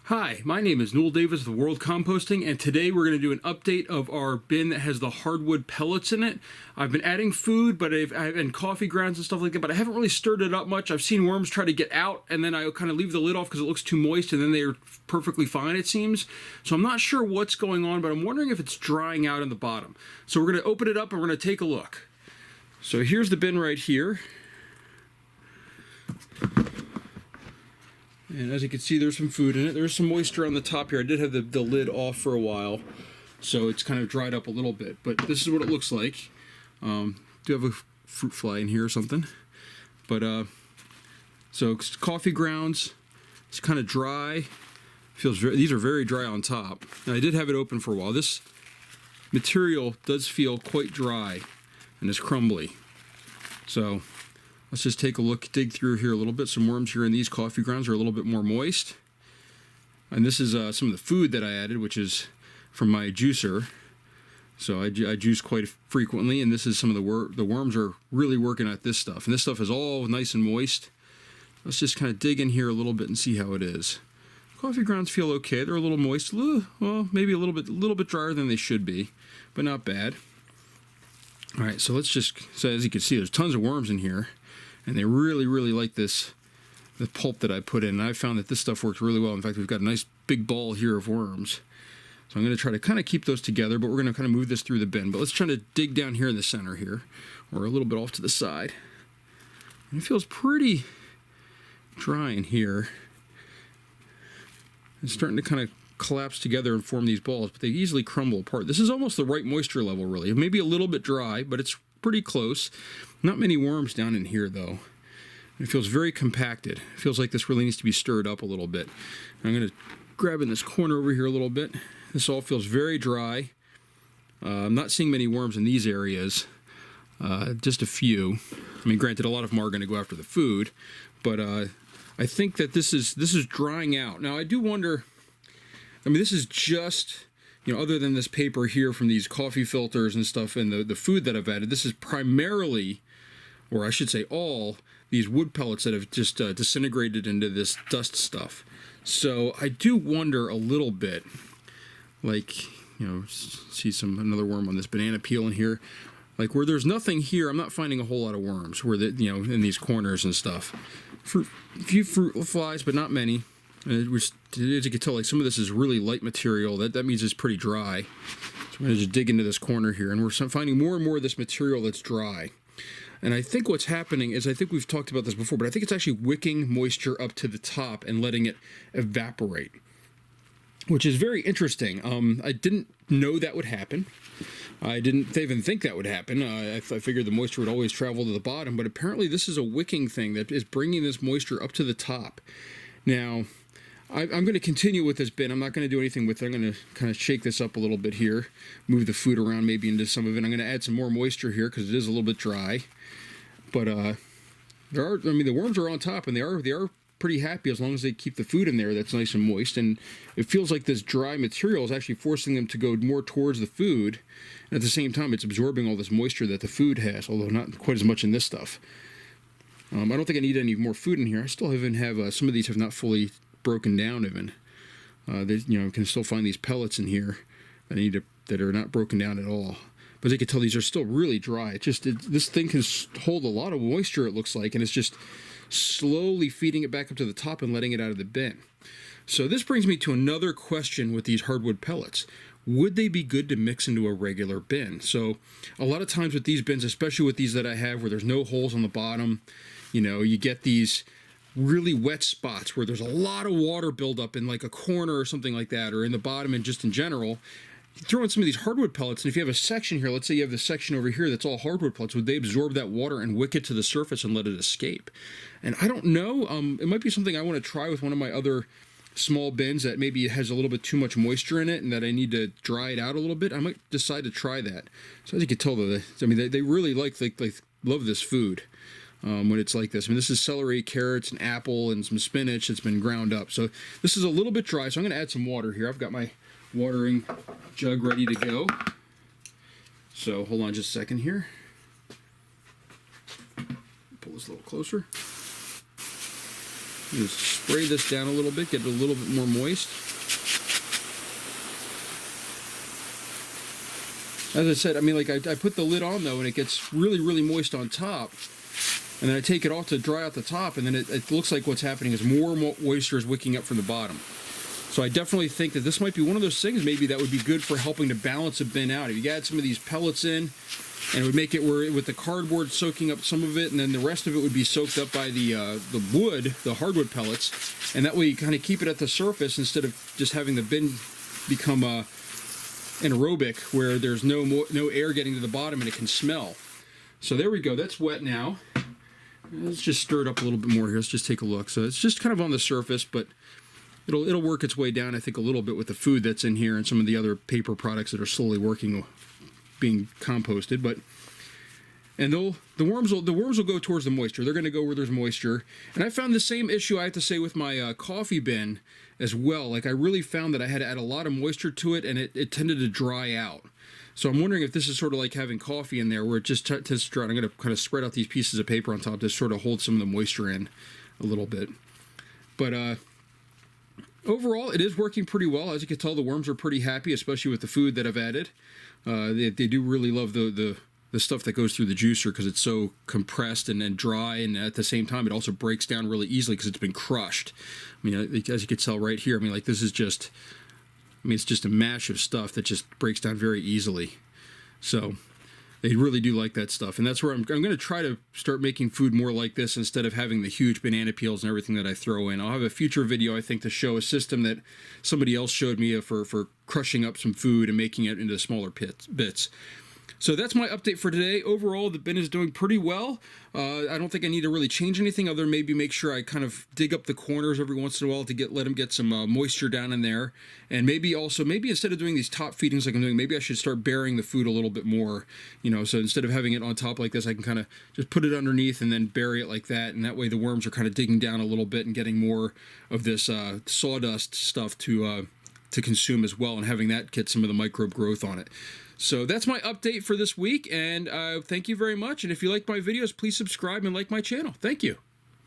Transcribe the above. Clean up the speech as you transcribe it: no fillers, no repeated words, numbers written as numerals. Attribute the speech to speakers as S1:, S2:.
S1: Hi, my name is Newell Davis of World Composting, and today we're going to do an update of our bin that has the hardwood pellets in it. I've been adding food, but and coffee grounds and stuff like that, but I haven't really stirred it up much. I've seen worms try to get out, and then I kind of leave the lid off because it looks too moist, and then they're perfectly fine, it seems. So I'm not sure what's going on, but I'm wondering if it's drying out in the bottom. So we're going to open it up and we're going to take a look. So here's the bin right here. And as you can see, there's some food in it. There's some moisture on the top here. I did have the lid off for a while, so it's kind of dried up a little bit. But this is what it looks like. Do have a fruit fly in here or something. But so coffee grounds. It's kind of dry. These are very dry on top. And I did have it open for a while. This material does feel quite dry and is crumbly. So let's just take a look, dig through here a little bit. Some worms here in these coffee grounds are a little bit more moist. And this is some of the food that I added, which is from my juicer. So I juice quite frequently, and this is some of the worms are really working at this stuff. And this stuff is all nice and moist. Let's just kind of dig in here a little bit and see how it is. Coffee grounds feel okay. They're a little moist, well, maybe a little bit drier than they should be, but not bad. All right, so let's just, so as you can see, there's tons of worms in here. And they really, really like the pulp that I put in. And I found that this stuff works really well. In fact, we've got a nice big ball here of worms. So I'm going to try to kind of keep those together, but we're going to kind of move this through the bin. But let's try to dig down here in the center here, or a little bit off to the side. And it feels pretty dry in here. It's starting to kind of collapse together and form these balls, but they easily crumble apart. This is almost the right moisture level, really. Maybe a little bit dry, but it's pretty close. Not many worms down in here, though. It feels very compacted. It feels like this really needs to be stirred up a little bit. I'm going to grab in this corner over here a little bit. This all feels very dry. I'm not seeing many worms in these areas. Just a few. I mean, granted, a lot of them are going to go after the food, but I think that this is drying out. Now, I do wonder. I mean, this is just, you know, other than this paper here from these coffee filters and stuff and the food that I've added, this is primarily, or I should say all, these wood pellets that have just disintegrated into this dust stuff. So I do wonder a little bit, like, you know, see another worm on this banana peel in here. Like where there's nothing here, I'm not finding a whole lot of worms, where you know, in these corners and stuff. A few fruit flies, but not many. As you can tell, like some of this is really light material. That means it's pretty dry. So I'm going to just dig into this corner here, and we're finding more and more of this material that's dry. And I think what's happening is, I think we've talked about this before, but I think it's actually wicking moisture up to the top and letting it evaporate, which is very interesting. I didn't know that would happen. I didn't even think that would happen. I figured the moisture would always travel to the bottom, but apparently this is a wicking thing that is bringing this moisture up to the top. Now, I'm going to continue with this bin. I'm not going to do anything with it. I'm going to kind of shake this up a little bit here, move the food around maybe into some of it. I'm going to add some more moisture here because it is a little bit dry. But the worms are on top, and they are pretty happy as long as they keep the food in there that's nice and moist. And it feels like this dry material is actually forcing them to go more towards the food. And at the same time, it's absorbing all this moisture that the food has, although not quite as much in this stuff. I don't think I need any more food in here. I still have some of these have not fully broken down even. You know, can still find these pellets in here that are not broken down at all. But as you can tell, these are still really dry. This thing can hold a lot of moisture, it looks like, and it's just slowly feeding it back up to the top and letting it out of the bin. So this brings me to another question with these hardwood pellets. Would they be good to mix into a regular bin? So a lot of times with these bins, especially with these that I have where there's no holes on the bottom, you know, you get these really wet spots where there's a lot of water buildup in like a corner or something like that, or in the bottom and just in general. You throw in some of these hardwood pellets, and if you have a section here, let's say you have the section over here that's all hardwood pellets, would they absorb that water and wick it to the surface and let it escape? And I don't know. It might be something I want to try with one of my other small bins that maybe has a little bit too much moisture in it and that I need to dry it out a little bit. I might decide to try that. So as you can tell, though, they really love this food. When it's like this. I mean, this is celery, carrots, an apple, and some spinach that's been ground up. So this is a little bit dry, so I'm going to add some water here. I've got my watering jug ready to go. So hold on just a second here. Pull this a little closer. Just spray this down a little bit, get it a little bit more moist. As I said, I mean, like I put the lid on though, and it gets really, really moist on top. And then I take it off to dry out the top, and then it looks like what's happening is more moisture is wicking up from the bottom. So I definitely think that this might be one of those things maybe that would be good for helping to balance a bin out. If you add some of these pellets in, and it would make it where with the cardboard soaking up some of it, and then the rest of it would be soaked up by the wood, the hardwood pellets, and that way you kind of keep it at the surface instead of just having the bin become anaerobic, where there's no air getting to the bottom and it can smell. So there we go. That's wet now. Let's just stir it up a little bit more here. Let's just take a look. So it's just kind of on the surface, but it'll work its way down, I think, a little bit with the food that's in here and some of the other paper products that are slowly being composted. And the worms will go towards the moisture. They're going to go where there's moisture. And I found the same issue, I have to say, with my coffee bin as well. Like, I really found that I had to add a lot of moisture to it, and it tended to dry out. So I'm wondering if this is sort of like having coffee in there, where it just tends to dry. I'm going to kind of spread out these pieces of paper on top to sort of hold some of the moisture in a little bit. But overall, it is working pretty well. As you can tell, the worms are pretty happy, especially with the food that I've added. They do really love the stuff that goes through the juicer because it's so compressed and dry, and at the same time, it also breaks down really easily because it's been crushed. I mean, as you can tell right here, I mean, like this is just... I mean, it's just a mash of stuff that just breaks down very easily. So they really do like that stuff. And that's where I'm going to try to start making food more like this instead of having the huge banana peels and everything that I throw in. I'll have a future video, I think, to show a system that somebody else showed me for crushing up some food and making it into smaller bits. So that's my update for today. Overall, the bin is doing pretty well. I don't think I need to really change anything other than maybe make sure I kind of dig up the corners every once in a while to let them get some moisture down in there. And maybe instead of doing these top feedings like I'm doing, maybe I should start burying the food a little bit more. You know, so instead of having it on top like this, I can kind of just put it underneath and then bury it like that. And that way the worms are kind of digging down a little bit and getting more of this sawdust stuff to consume as well, and having that get some of the microbe growth on it. So that's my update for this week, and thank you very much. And if you like my videos, please subscribe and like my channel. Thank you.